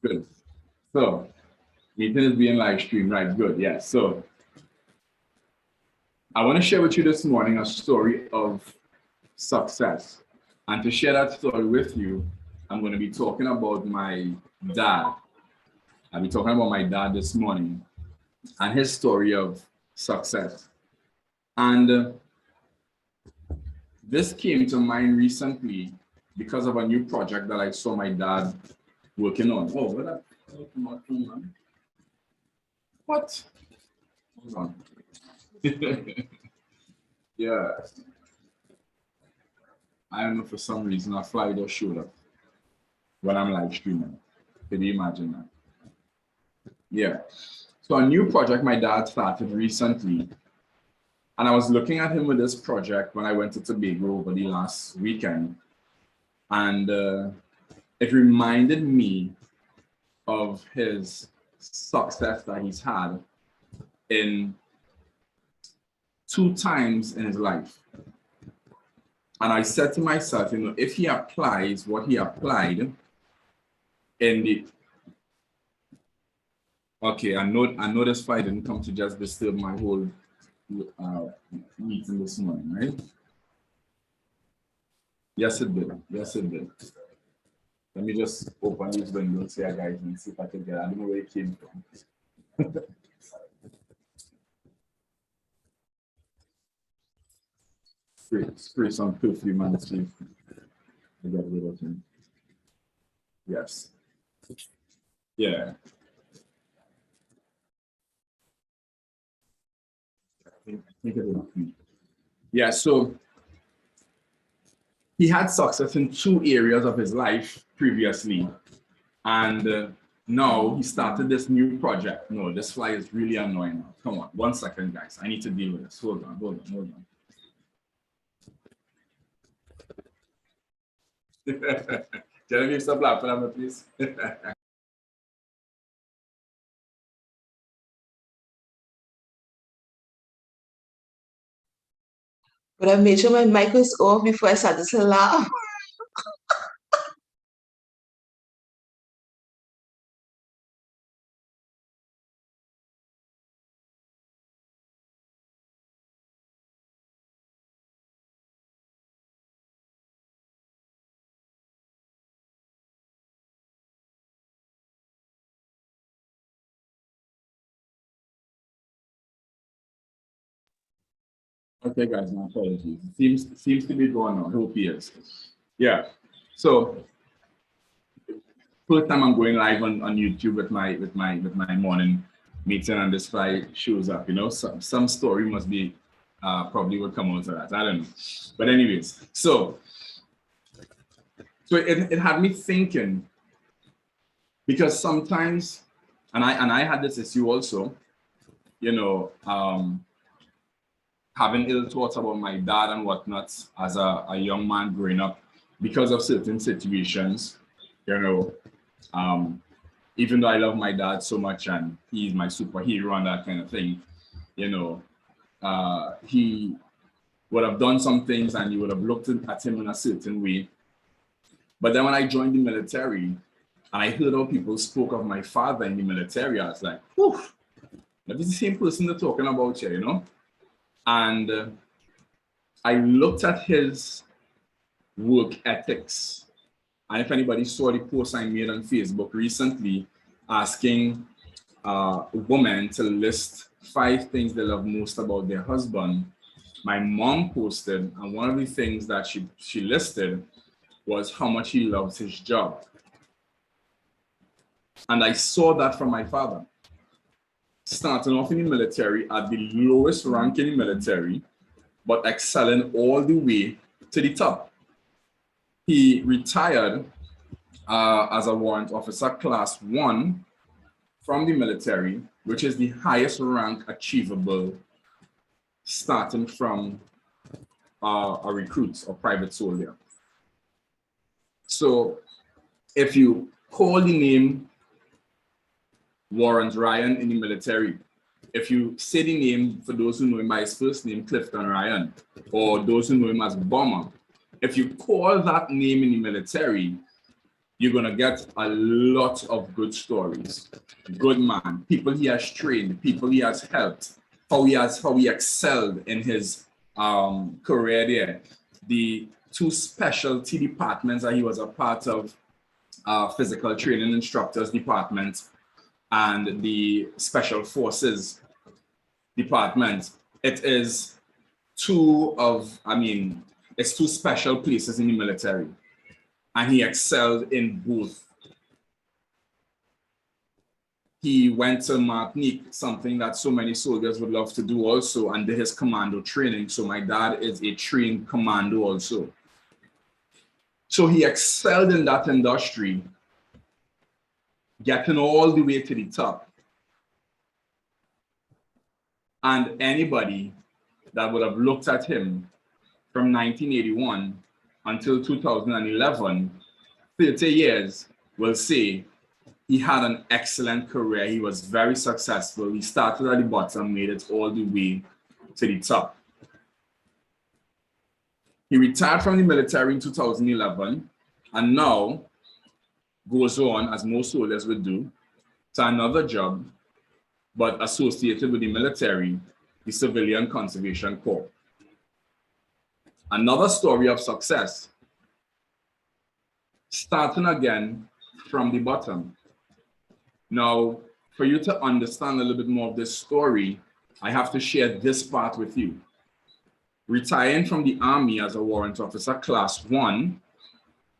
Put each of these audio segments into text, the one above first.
Good. So, meeting is being live streamed, right? Good. Yeah. So, I want to share with you this morning a story of success. And to share that story with you, I'm going to be talking about my dad. I'll be talking about my dad this morning and his story of success. And this came to mind recently because of a new project that I saw my dad working on. Oh, what that? What? Hold on. Yeah. I don't know, for some reason a fly just showed up when I'm live streaming. Can you imagine that? Yeah. So a new project my dad started recently. And I was looking at him with this project when I went to Tobago over the last weekend. And it reminded me of his success that he's had in 2 times in his life. And I said to myself, you know, if he applies what he applied in the, okay, I know this fight didn't come to just disturb my whole meeting this morning, right? Yes, it did. Yes, it did. Let me just open these windows here, guys, and see if I can get. I don't know where it came from. Spray some perfume and see. I got rid of him. Yes. Yeah. I think it will be. Yeah. So he had success in 2 areas of his life previously, and now he started this new project. No, this fly is really annoying now. Come on, 1 second, guys. I need to deal with this. Hold on. Genevieve, stop laughing at me, please. But I made sure my mic was off before I started to laugh. Okay, guys, my apologies. It seems to be going on. I hope he is. Yeah. So first time I'm going live on YouTube with my morning meeting, and this guy shows up. You know, some story must be probably will come out of that. I don't know. But anyways, so it had me thinking, because sometimes, and I had this issue also, you know, having ill thoughts about my dad and whatnot as a young man growing up because of certain situations, you know, even though I love my dad so much and he's my superhero and that kind of thing, you know, he would have done some things and you would have looked at him in a certain way. But then when I joined the military and I heard how people spoke of my father in the military, I was like, whew, that is the same person they're talking about here, you know? And I looked at his work ethics. And if anybody saw the post I made on Facebook recently asking women to list 5 things they love most about their husband, my mom posted, and one of the things that she listed was how much he loves his job. And I saw that from my father. Starting off in the military at the lowest rank in the military, but excelling all the way to the top. He retired as a warrant officer class 1 from the military, which is the highest rank achievable starting from a recruit or private soldier. So if you call the name Warrant Ryan in the military, if you say the name, for those who know him by his first name, Clifton Ryan, or those who know him as Bomber, if you call that name in the military, you're going to get a lot of good stories. Good man, people he has trained, people he has helped, how he excelled in his career there. The two specialty departments that he was a part of, physical training instructors department and the special forces department. It is it's two special places in the military, and he excelled in both. He went to Martinique, something that so many soldiers would love to do also, and did his commando training. So my dad is a trained commando also. So he excelled in that industry, getting all the way to the top. And anybody that would have looked at him from 1981 until 2011, 30 years, will say he had an excellent career. He was very successful. He started at the bottom, made it all the way to the top. He retired from the military in 2011 and now goes on, as most soldiers would do, to another job, but associated with the military, the Civilian Conservation Corps. Another story of success, starting again from the bottom. Now, for you to understand a little bit more of this story, I have to share this part with you. Retiring from the Army as a warrant officer, class 1,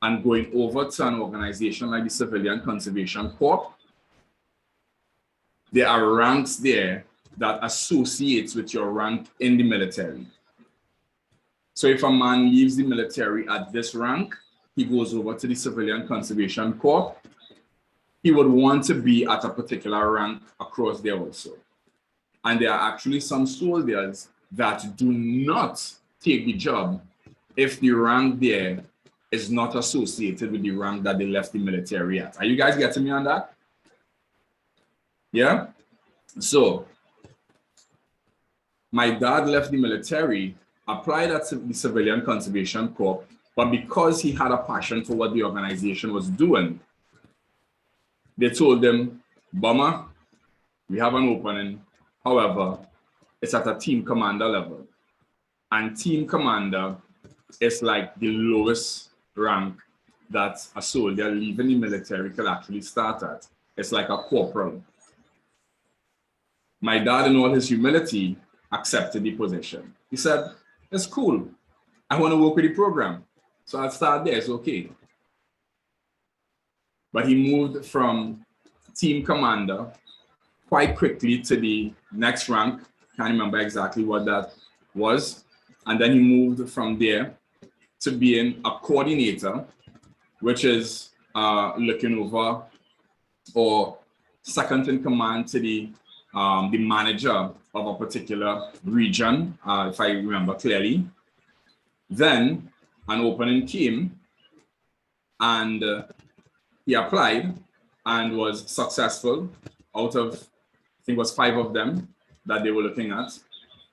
and going over to an organization like the Civilian Conservation Corps, there are ranks there that associates with your rank in the military. So if a man leaves the military at this rank, he goes over to the Civilian Conservation Corps, he would want to be at a particular rank across there also. And there are actually some soldiers that do not take the job if the rank there is not associated with the rank that they left the military at. Are you guys getting me on that? Yeah? So, my dad left the military, applied at the Civilian Conservation Corps, but because he had a passion for what the organization was doing, they told him, Bomber, we have an opening. However, it's at a team commander level. And team commander is like the lowest rank that a soldier leaving the military could actually start at. It's like a corporal. My dad, in all his humility, accepted the position. He said, it's cool. I want to work with the program. So I'll start there, it's okay. But he moved from team commander quite quickly to the next rank. Can't remember exactly what that was. And then he moved from there to being a coordinator, which is looking over or second in command to the manager of a particular region, if I remember clearly. Then an opening came and he applied and was successful out of, I think it was 5 of them that they were looking at,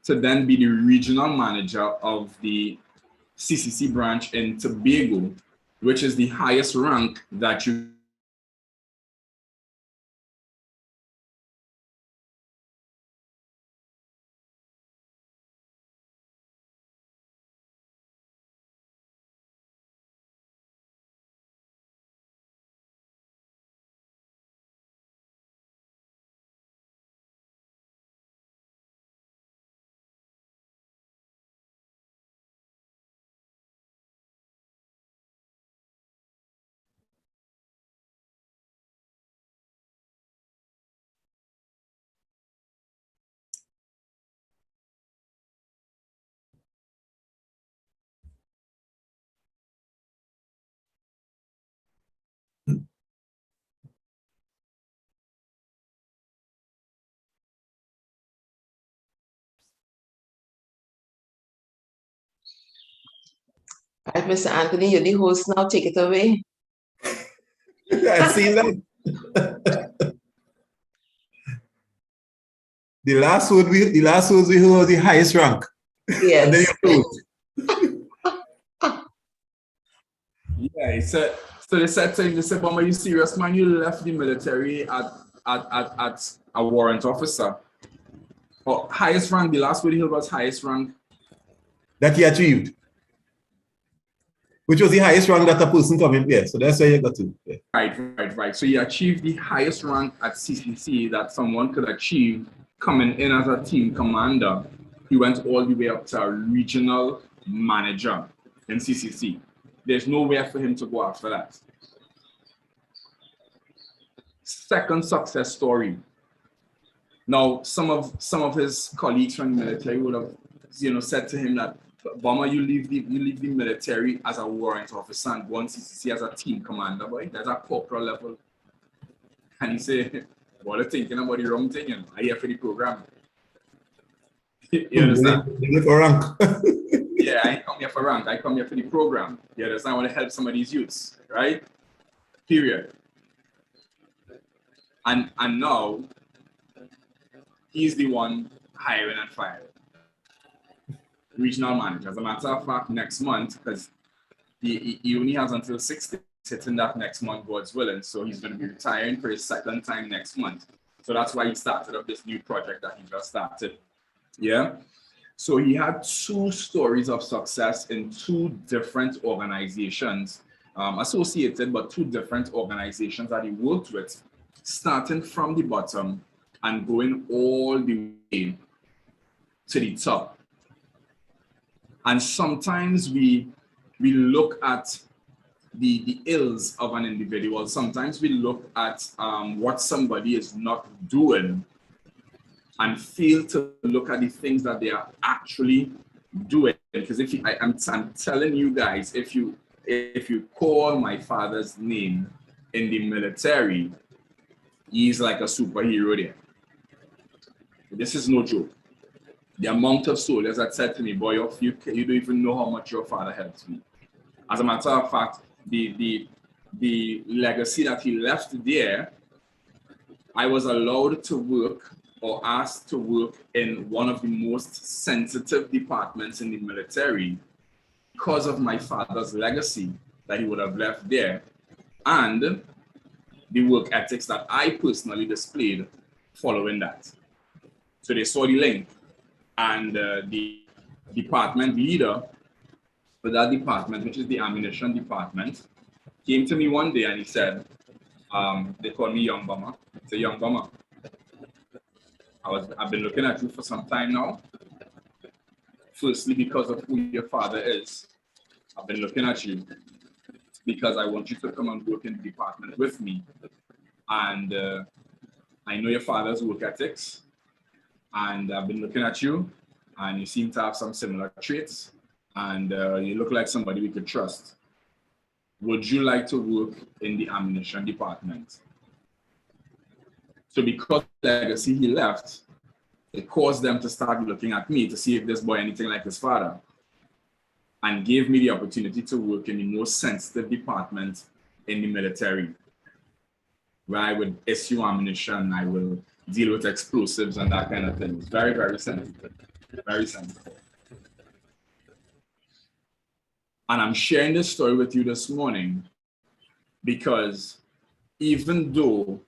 to then be the regional manager of the CCC branch in Tobago, which is the highest rank that you Right, Mr. Anthony, you're the host now. Take it away. I see that. The last words we heard was the highest rank. Yes. And then you close. Yeah, he said So they said to him, they said, "Bama, you serious, man? You left the military at a warrant officer. Oh, highest rank, the last Woody Hill was highest rank. That he achieved. Which was the highest rank that a person coming there. So that's where you got to. Yeah. Right. So he achieved the highest rank at CCC that someone could achieve coming in as a team commander. He went all the way up to a regional manager in CCC. There's nowhere for him to go after that. Second success story. Now, some of his colleagues from the military would have, said to him that, "Bama, you leave the military as a warrant officer and go on CCC as a team commander, boy. That's a corporal level." And he said, "What are you thinking about the wrong thing? I'm here for the program." You understand? For rank. Yeah, I ain't come here for rank. I come here for the program. You understand? I want to help some of these youths, right? Period. And now he's the one hiring and firing. Regional manager. As a matter of fact, next month, because he only has until 60 sitting that next month, God's willing. So he's going to be retiring for his second time next month. So that's why he started up this new project that he just started. Yeah. So he had 2 stories of success in 2 different organizations, associated, but 2 different organizations that he worked with, starting from the bottom and going all the way to the top. And sometimes we look at the ills of an individual. Sometimes we look at what somebody is not doing and fail to look at the things that they are actually doing. Because I'm telling you guys, if you call my father's name in the military, he's like a superhero there. This is no joke. The amount of soldiers that said to me, "Boy, you don't even know how much your father helped me." As a matter of fact, the legacy that he left there, I was allowed to work or asked to work in one of the most sensitive departments in the military because of my father's legacy that he would have left there and the work ethics that I personally displayed following that. So they saw the link, and the department leader for that department, which is the ammunition department, came to me one day and he said, they call me Young Bama. He said, "Young Bama, I've been looking at you for some time now. Firstly, because of who your father is, I've been looking at you because I want you to come and work in the department with me. And I know your father's work ethics, and I've been looking at you, and you seem to have some similar traits, and you look like somebody we could trust. Would you like to work in the ammunition department?" So because of the legacy he left, it caused them to start looking at me to see if this boy anything like his father, and gave me the opportunity to work in the most sensitive department in the military, where I would issue ammunition, I will deal with explosives and that kind of thing. It's very, very sensitive, very sensitive. And I'm sharing this story with you this morning because even though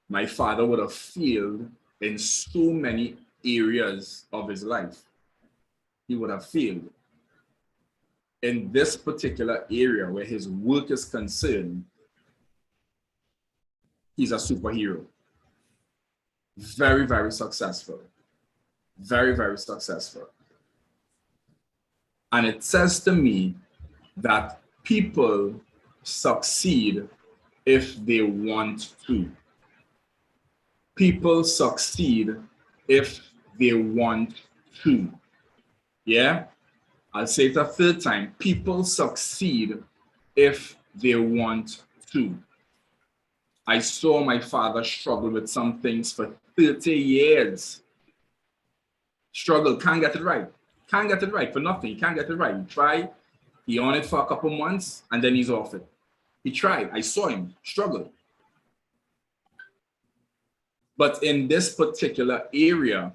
my father would have failed in so many areas of his life, he would have failed. In this particular area where his work is concerned, he's a superhero. Very, very successful. Very, very successful. And it says to me that people succeed if they want to. People succeed if they want to. Yeah? I'll say it a third time. People succeed if they want to. I saw my father struggle with some things for 30 years. Struggle, can't get it right. Can't get it right for nothing. He can't get it right. He tried, he on it for a couple months, and then he's off it. He tried. I saw him struggle. But in this particular area,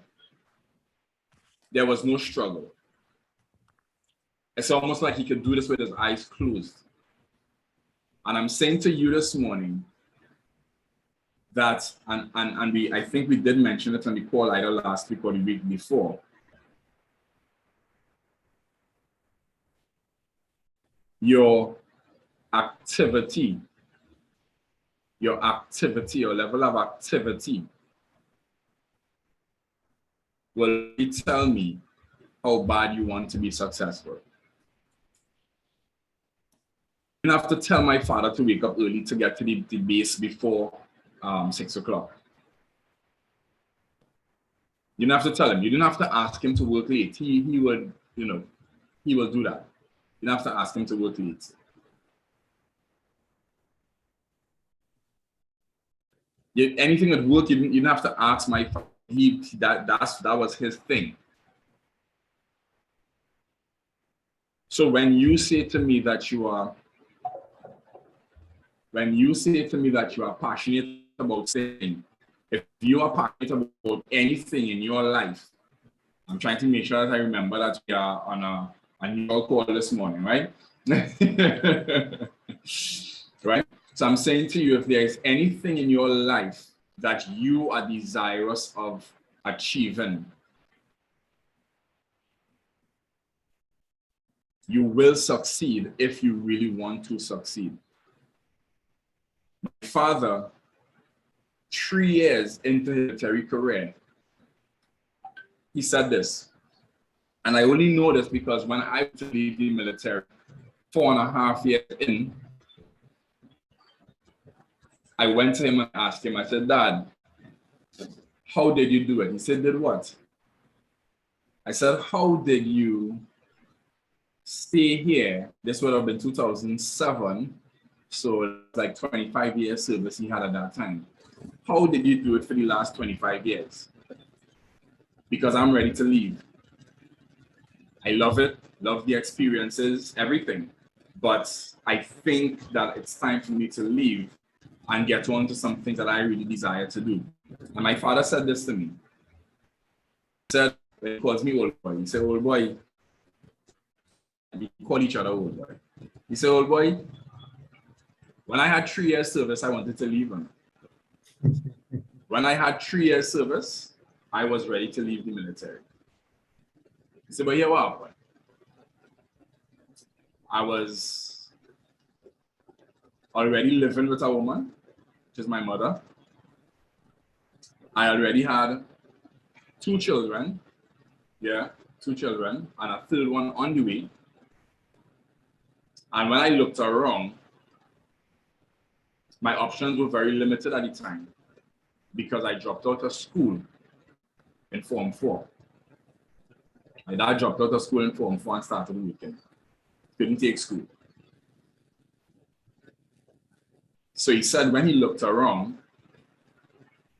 there was no struggle. It's almost like he could do this with his eyes closed. And I'm saying to you this morning that, I think we did mention it on the call either last week or the week before. Your activity, your level of activity will tell me how bad you want to be successful. I didn't have to tell my father to wake up early to get to the base before 6 o'clock. You didn't have to tell him. You didn't have to ask him to work late. He would, he will do that. You don't have to ask him to work late. Anything at work, you didn't have to ask my father. That was his thing. So when you say to me that you are passionate about saying, if you are passionate about anything in your life, I'm trying to make sure that I remember that we are on a annual call this morning, right? Right? So I'm saying to you, if there is anything in your life that you are desirous of achieving, you will succeed if you really want to succeed. My father, 3 years into his military career, he said this, and I only know this because when I went to leave the military 4.5 years in, I went to him and asked him, I said, Dad, how did you do it? He said, did what? I said, how did you stay here? This would have been 2007. So it's like 25 years service he had at that time. How did you do it for the last 25 years? Because I'm ready to leave. I love it, love the experiences, everything. But I think that it's time for me to leave and get on to some things that I really desire to do. And my father said this to me. He said, he calls me old boy. He said, old boy. And we call each other old boy. He said, old boy, when I had 3 years service, I wanted to leave him. When I had 3 years service, I was ready to leave the military. He said, but here what happened? I was already living with a woman, which is my mother. I already had 2 children, 2 children, and a 3rd one on the way. And when I looked around, my options were very limited at the time because I dropped out of school in Form 4. My dad dropped out of school in Form 4 and started working. Couldn't take school. So he said when he looked around,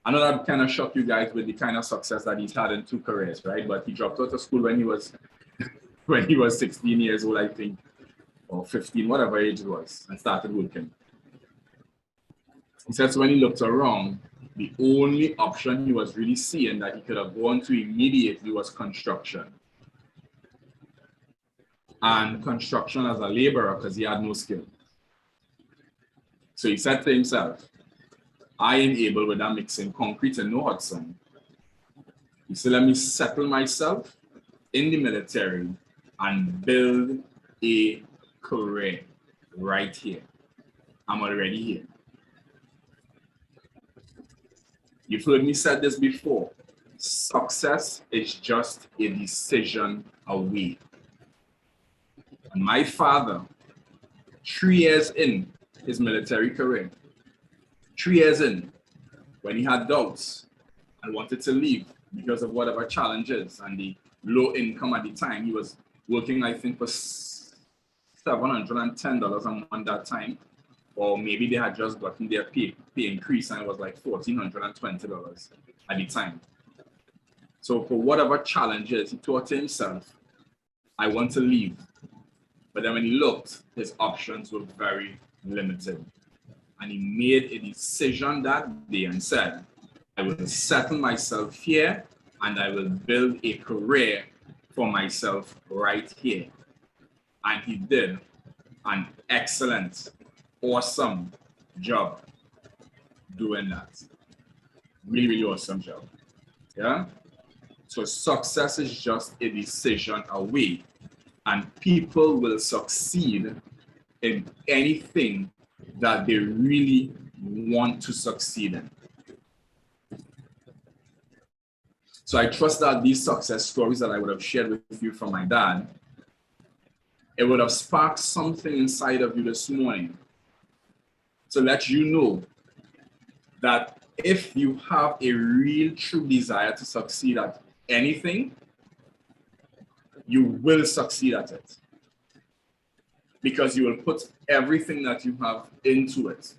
I know that kind of shocked you guys with the kind of success that he's had in 2 careers, right? But he dropped out of school when he was 16 years old, I think, or 15, whatever age it was, and started working. He said so when he looked around, the only option he was really seeing that he could have gone to immediately was construction. And construction as a laborer because he had no skill. So he said to himself, I am able with that mixing concrete and no Hudson. He said, let me settle myself in the military and build a career right here. I'm already here. You've heard me say this before. Success is just a decision away. And my father, 3 years in his military career, 3 years in, when he had doubts and wanted to leave because of whatever challenges and the low income at the time, he was working, I think, for $710 a month that time, or maybe they had just gotten their pay increase and it was like $1,420 at the time. So for whatever challenges, he thought to himself, I want to leave. But then when he looked, his options were very limited. And he made a decision that day and said, I will settle myself here and I will build a career for myself right here. And he did an excellent, awesome job doing that. Really, really awesome job. Yeah. So success is just a decision away, and people will succeed in anything that they really want to succeed in. So I trust that these success stories that I would have shared with you from my dad, it would have sparked something inside of you this morning to let you know that if you have a real true desire to succeed at anything, you will succeed at it, because you will put everything that you have into it.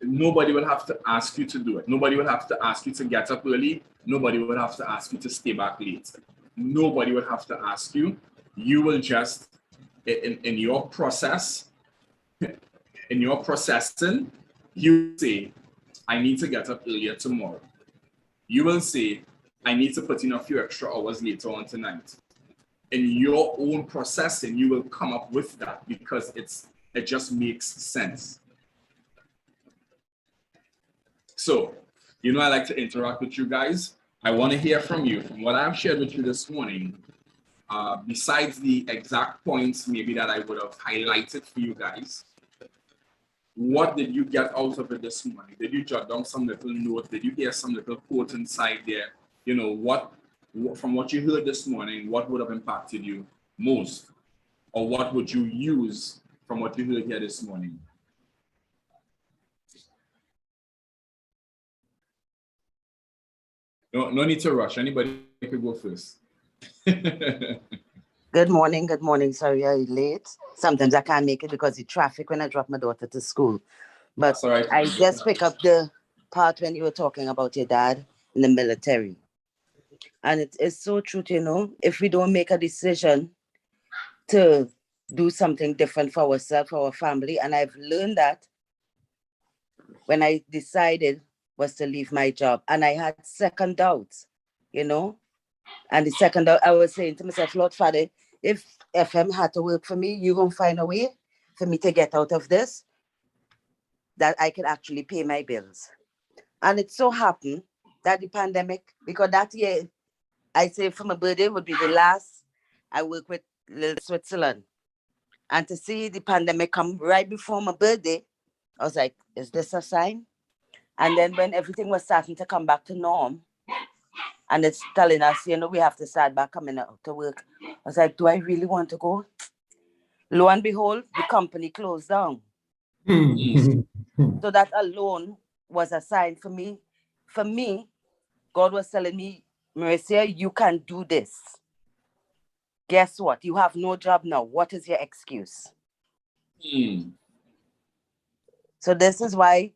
Nobody will have to ask you to do it. Nobody will have to ask you to get up early. Nobody will have to ask you to stay back late. Nobody will have to ask you. You will just, in your process, in your processing, you say, I need to get up earlier tomorrow. You will say, I need to put in a few extra hours later on tonight. In your own processing, you will come up with that because it just makes sense. So, I like to interact with you guys. I want to hear from you. From what I've shared with you this morning, besides the exact points maybe that I would have highlighted for you guys, what did you get out of it this morning? Did you jot down some little note? Did you hear some little quote inside there? From what you heard this morning, what would have impacted you most? Or what would you use from what you heard here this morning? No need to rush. Anybody could go first. Good morning. Sorry, I'm late. Sometimes I can't make it because of traffic when I drop my daughter to school. But right. I just pick up the part when you were talking about your dad in the military. And it is so true, if we don't make a decision to do something different for ourselves, for our family, and I've learned that when I decided was to leave my job, and I had second doubts, and the second doubt, I was saying to myself, Lord Father, if FM had to work for me, you're going to find a way for me to get out of this, that I can actually pay my bills. And it so happened that the pandemic, because that year, I say for my birthday would be the last I work with Little Switzerland. And to see the pandemic come right before my birthday, I was like, is this a sign? And then when everything was starting to come back to norm, and it's telling us, we have to start back coming out to work, I was like, do I really want to go? Lo and behold, the company closed down. So that alone was a sign for me. For me, God was telling me, Marissa, you can do this. Guess what? You have no job now. What is your excuse? So this is why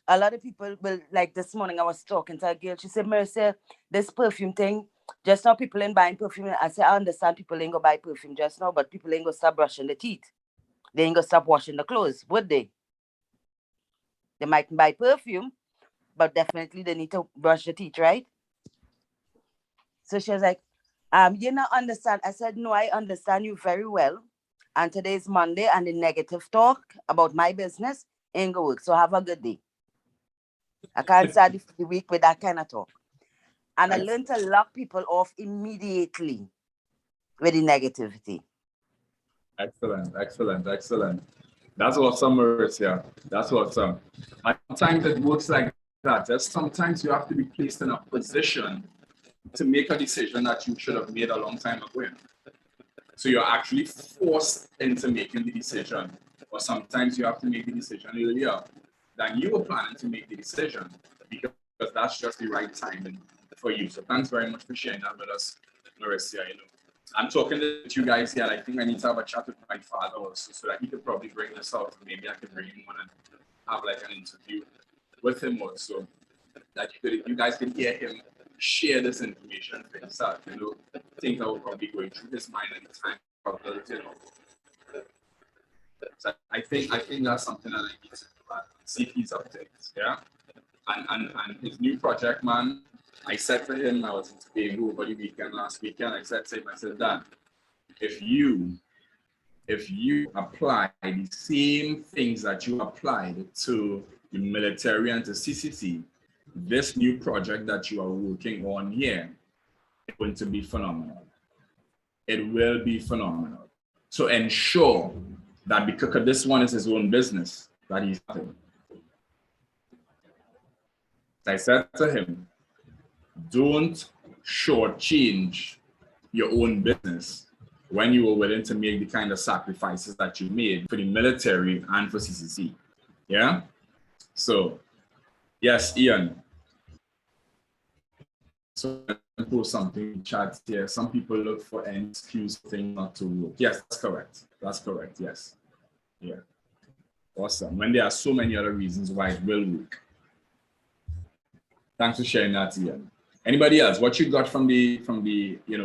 a lot of people will, like this morning, I was talking to a girl. She said, Marissa, this perfume thing, just now people ain't buying perfume. I said, I understand people ain't gonna buy perfume just now, but people ain't gonna stop brushing the teeth. They ain't gonna stop washing the clothes, would they? They might buy perfume, but definitely they need to brush the teeth, right? So she was like, you not understand. I said, no, I understand you very well. And today's Monday, and the negative talk about my business ain't gonna work. So have a good day. I can't start the week with that kind of talk. And I learned to lock people off immediately with the negativity. Excellent. That's awesome, Marissa. That's awesome. And sometimes it works like that. Just sometimes you have to be placed in a position to make a decision that you should have made a long time ago. So you're actually forced into making the decision. Or sometimes you have to make the decision earlier than you were planning to make the decision, because that's just the right timing for you. So thanks very much for sharing that with us, Marissa. I'm talking to you guys here. I think I need to have a chat with my father also, so that he could probably bring this out. Maybe I could bring him on and have like an interview with him also, that you guys can hear him share this information for himself. Things that will probably going through his mind at the time. So I think that's something that I need to do, see if he's up to it. Yeah. And his new project, man, I said to him, I was in Tobago over the weekend, last weekend, I said to him, I said, Dad, if you apply the same things that you applied to the military and to CCC, this new project that you are working on here is going to be phenomenal. It will be phenomenal. So ensure that, because this one is his own business that he's having. I said to him, don't shortchange your own business when you were willing to make the kind of sacrifices that you made for the military and for CCC. Yeah? So, yes, Ian. So, I post something in chat here. Some people look for an excuse thing not to work. Yes, that's correct. That's correct. Yes. Yeah. Awesome. When there are so many other reasons why it will work. Thanks for sharing that, Ian. Anybody else? What you got from the,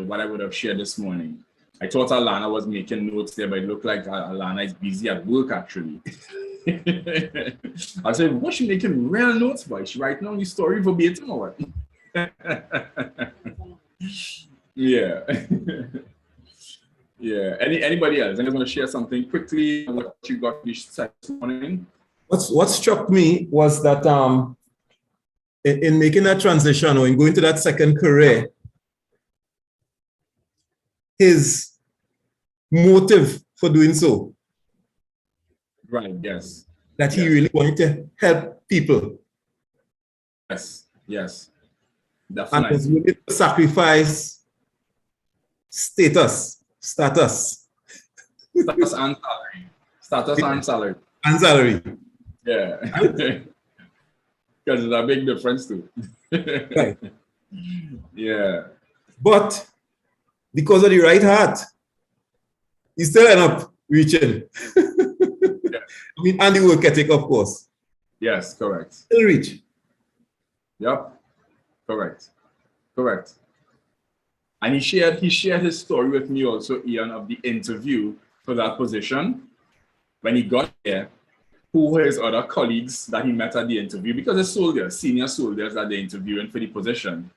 what I would have shared this morning? I thought Alana was making notes there, but it looked like Alana is busy at work, actually. I said, what's she making real notes by? She writing on the story verbatim or what? Yeah. Yeah. Anybody else? Anyone want to share something quickly? What you got this morning? What struck me was that in making that transition or in going to that second career, his motive for doing so. Right, yes. That he really wanted to help people. Yes, yes. Definitely. And was willing to sacrifice status and salary. Status and salary. And salary. Yeah. Because there's a big difference too. Right. Yeah. But because of the right heart, he still end up reaching. Yeah. I mean, and the work ethic, of course. Yes, correct. Still reach. Yep. Correct. Correct. And he shared his story with me also, Ian, of the interview for that position. When he got there, who were his other colleagues that he met at the interview, because the soldiers, senior soldiers that they're interviewing for the position.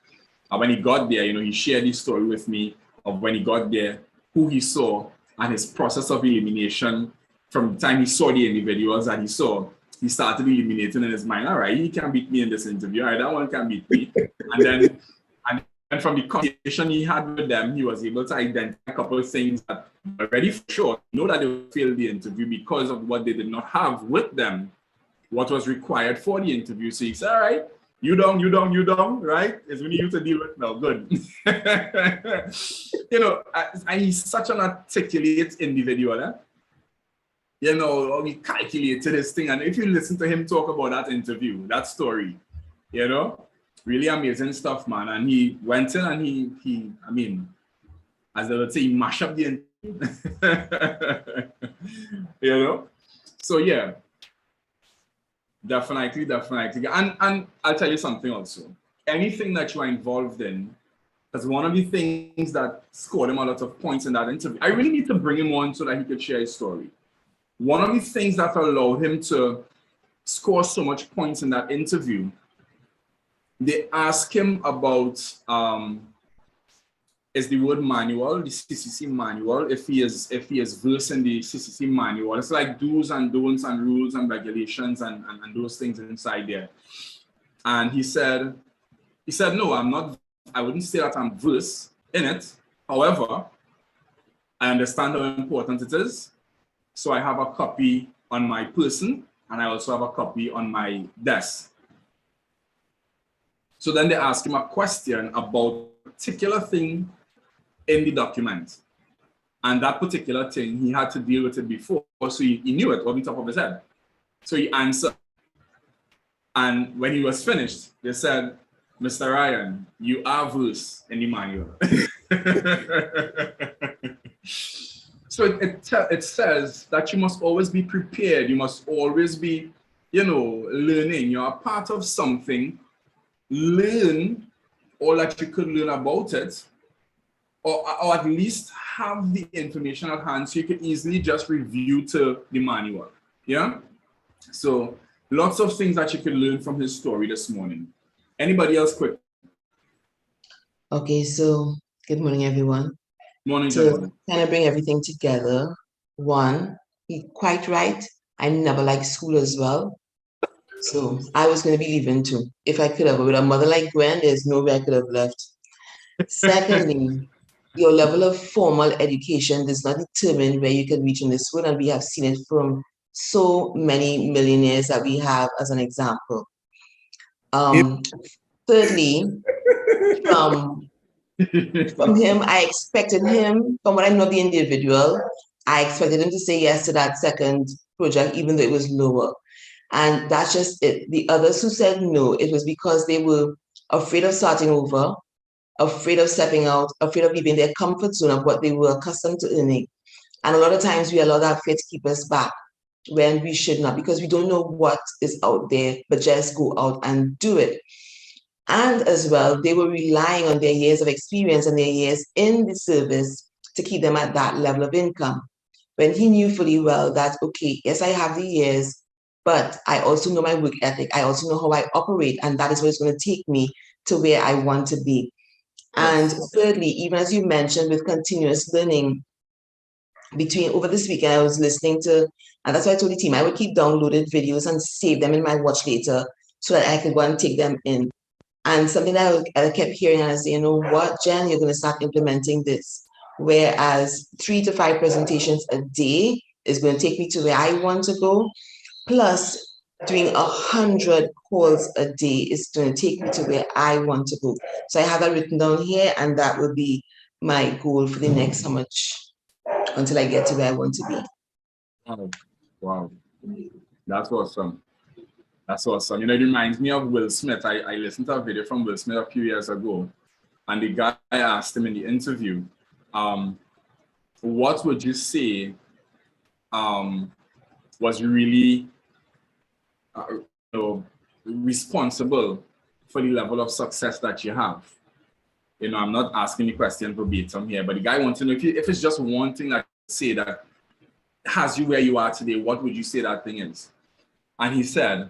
And when he got there, he shared his story with me of when he got there, who he saw, and his process of elimination. From the time he saw the individuals that he saw, he started eliminating in his mind, all right, he can beat me in this interview, all right, that one can beat me. And from the conversation he had with them, he was able to identify a couple of things that already for sure, know that they failed the interview because of what they did not have with them, what was required for the interview. So he said, all right, you down, right? It's really you to deal with now, good. And he's such an articulate individual, eh? He calculated his thing. And if you listen to him talk about that interview, that story, really amazing stuff, man. And he went in and he I mean, as they would say, he mashed up the interview. So yeah, definitely. And I'll tell you something also. Anything that you are involved in, that's one of the things that scored him a lot of points in that interview. I really need to bring him on so that he could share his story. One of the things that allowed him to score so much points in that interview, they asked him about is the word manual, the CCC manual, if he is versed in the CCC manual. It's like do's and don'ts and rules and regulations and those things inside there. And he said, no, I'm not, I wouldn't say that I'm versed in it. However, I understand how important it is. So I have a copy on my person and I also have a copy on my desk. So then they asked him a question about a particular thing in the document. And that particular thing, he had to deal with it before, so he knew it off the top of his head. So he answered. And when he was finished, they said, Mr. Ryan, you are versed in the manual. So it says that you must always be prepared. You must always be, learning. You're a part of something. Learn all that you could learn about it, or at least have the information at hand so you can easily just review to the manual. Yeah? So lots of things that you can learn from his story this morning. Anybody else quick? Okay, so good morning, everyone. Morning, To gentlemen. kind of bring everything together, one, you're quite right. I never liked school as well. So I was going to be leaving too. If I could have, with a mother like Gwen, there's no way I could have left. Secondly, your level of formal education does not determine where you can reach in this world, and we have seen it from so many millionaires that we have as an example. Um, Thirdly, from him, I expected him, from what I know of the individual, I expected him to say yes to that second project, even though it was lower. And that's just it. The others who said no, it was because they were afraid of starting over, afraid of stepping out, afraid of leaving their comfort zone of what they were accustomed to earning. And a lot of times we allow that fear to keep us back when we should not, because we don't know what is out there, but just go out and do it. And as well, they were relying on their years of experience and their years in the service to keep them at that level of income. When he knew fully well that, okay, yes, I have the years, but I also know my work ethic. I also know how I operate, and that is what is going to take me to where I want to be. And Yes. thirdly, even as you mentioned, with continuous learning, between over this weekend, I was listening to, and that's why I told the team I would keep downloaded videos and save them in my watch later so that I could go and take them in. And something that I kept hearing, and I said, you know what, Jen, you're going to start implementing this. Whereas 3 to 5 presentations a day is going to take me to where I want to go. Plus, doing 100 calls a day is going to take me to where I want to go. So I have that written down here, and that will be my goal for the next how much until I get to where I want to be. Oh, wow. That's awesome. That's awesome. You know, it reminds me of Will Smith. I listened to a video from Will Smith a few years ago, and the guy asked him in the interview, what would you say was really responsible for the level of success that you have? You know, I'm not asking the question verbatim here, but the guy wants to know if it's just one thing that you say that has you where you are today, what would you say that thing is? And he said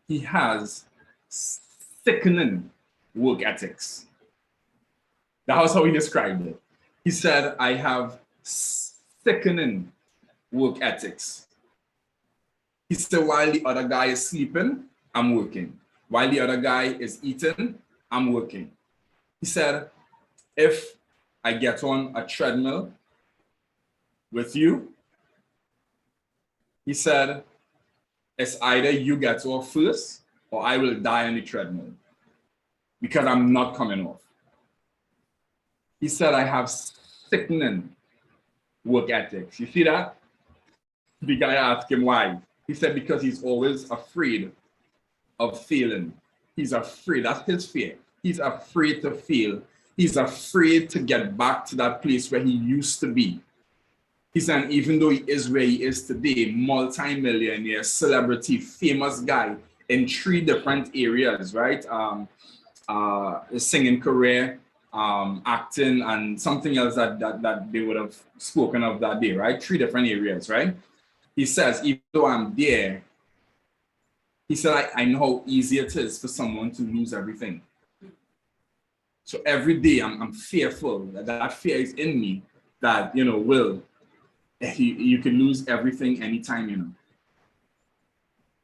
he has sickening work ethics. That was how he described it. He said, I have sickening work ethics. He said, while the other guy is sleeping, I'm working. While the other guy is eating, I'm working. He said, if I get on a treadmill with you, he said, it's either you get off first or I will die on the treadmill because I'm not coming off. He said, I have sickening work ethics. You see that? The guy asked him why. He said, because he's always afraid of failing. He's afraid. That's his fear. He's afraid to fail. He's afraid to get back to that place where he used to be. He said, even though he is where he is today, multi-millionaire, celebrity, famous guy in 3 different areas, right? Singing career, acting, and something else that they would have spoken of that day, right? 3 different areas, right? He says, even though I'm there, he said, I know how easy it is for someone to lose everything. So every day I'm fearful that fear is in me that, you know, you can lose everything anytime, you know.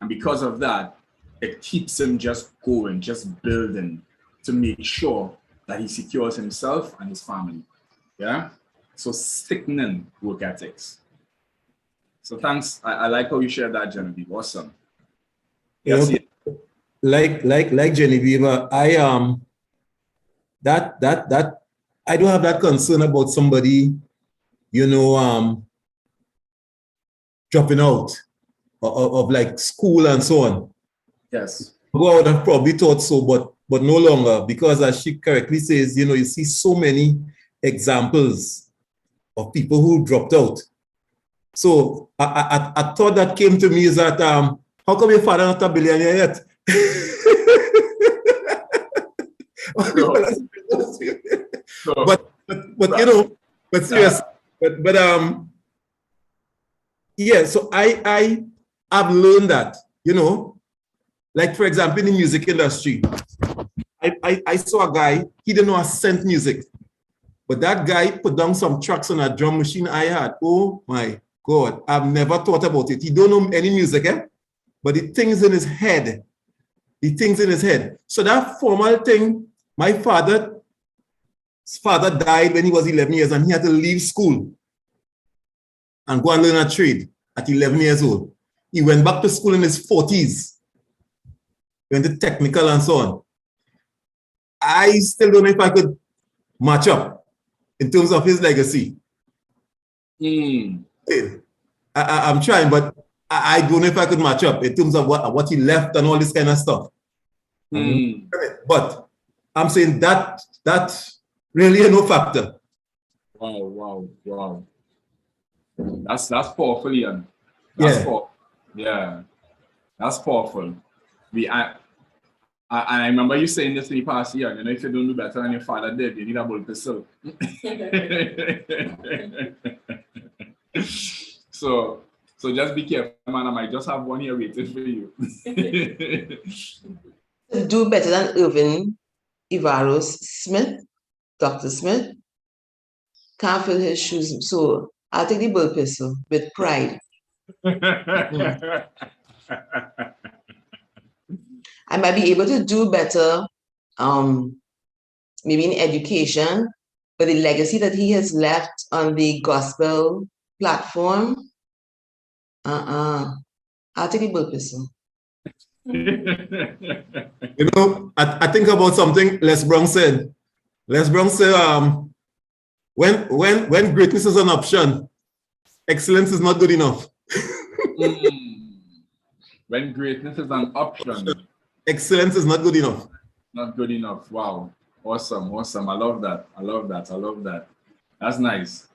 And because of that, it keeps him just going, just building to make sure that he secures himself and his family. Yeah. So sickening work ethics. So thanks. I like how you shared that, Genevieve. Awesome. Yes. Like Genevieve, that I don't have that concern about somebody, you know, dropping out of like school and so on. Yes. Go out and probably thought so, but no longer, because as she correctly says, you know, you see so many examples of people who dropped out. So a thought that came to me is that how come your father not a billionaire yet? But you know, but seriously, yeah. So I've learned that, you know, like for example in the music industry, I saw a guy, he didn't know a cent music. But that guy put down some tracks on a drum machine I had. Oh my God, I've never thought about it. He don't know any music, but the things in his head. The things in his head. So that formal thing, my father's father died when he was 11 years and he had to leave school and go and learn a trade at 11 years old. He went back to school in his 40s, went to technical and so on. I still don't know if I could match up in terms of his legacy. I'm trying, but I don't know if I could match up in terms of what he left and all this kind of stuff. But I'm saying that really a no factor. Wow. That's powerful, Ian. That's powerful. Yeah, that's powerful. I remember you saying this to the past year, you know, if you don't do better than your father did, you need a bull pistol. So just be careful, man. I might just have one here waiting for you. Do better than Irvin Ivaros Smith, Dr. Smith. Can't fill his shoes. So I'll take the bull pistol with pride. I might be able to do better, maybe in education, but the legacy that he has left on the gospel platform, I'll take the bull pistol. You know, I think about something Les Brown said. Les Brown said, when greatness is an option, excellence is not good enough. When greatness is an option, excellence is not good enough. Not good enough. Wow. Awesome. I love that. That's nice.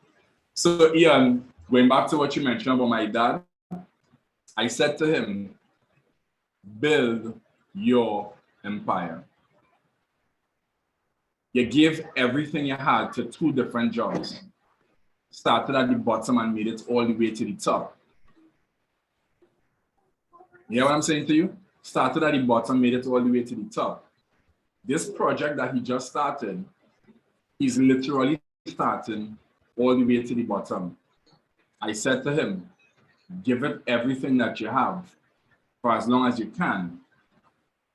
So Ian, going back to what you mentioned about my dad, I said to him, build your empire. You gave everything you had to 2 different jobs. Started at the bottom and made it all the way to the top. You hear what I'm saying to you? Started at the bottom, made it all the way to the top. This project that he just started, he's literally starting all the way to the bottom. I said to him, give it everything that you have for as long as you can.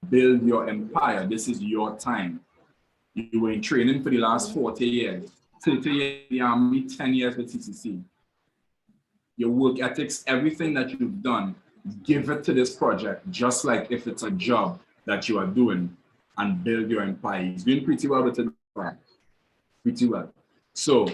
Build your empire. This is your time. You were in training for the last 40 years, 30 years in the army, 10 years with TCC. Your work ethics, everything that you've done, give it to this project, just like if it's a job that you are doing, and build your empire. He's doing pretty well with it. Pretty well. So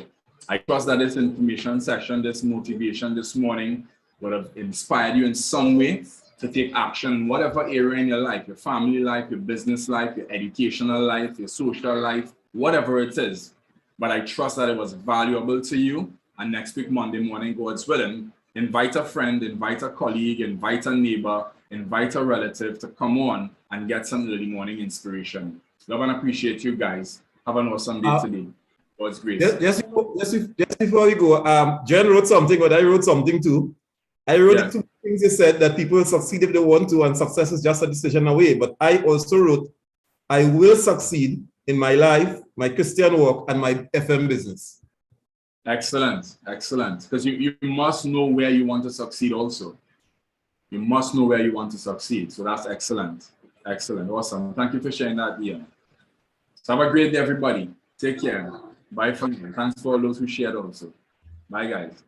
I trust that this information session, this motivation this morning would have inspired you in some way to take action in whatever area in your life, your family life, your business life, your educational life, your social life, whatever it is. But I trust that it was valuable to you. And next week, Monday morning, God's willing, invite a friend, invite a colleague, invite a neighbor, invite a relative to come on and get some early morning inspiration. Love and appreciate you guys. Have an awesome day today. God's grace. Just before we go, Jen wrote something, but I wrote something too. I wrote the 2 things you said, that people succeed if they want to, and success is just a decision away. But I also wrote, I will succeed in my life, my Christian walk, and my FM business. Excellent. Because you must know where you want to succeed also. You must know where you want to succeed. So that's excellent. Awesome. Thank you for sharing that, Ian. So have a great day, everybody. Take care. Bye for now. Thanks for all those who shared also. Bye, guys.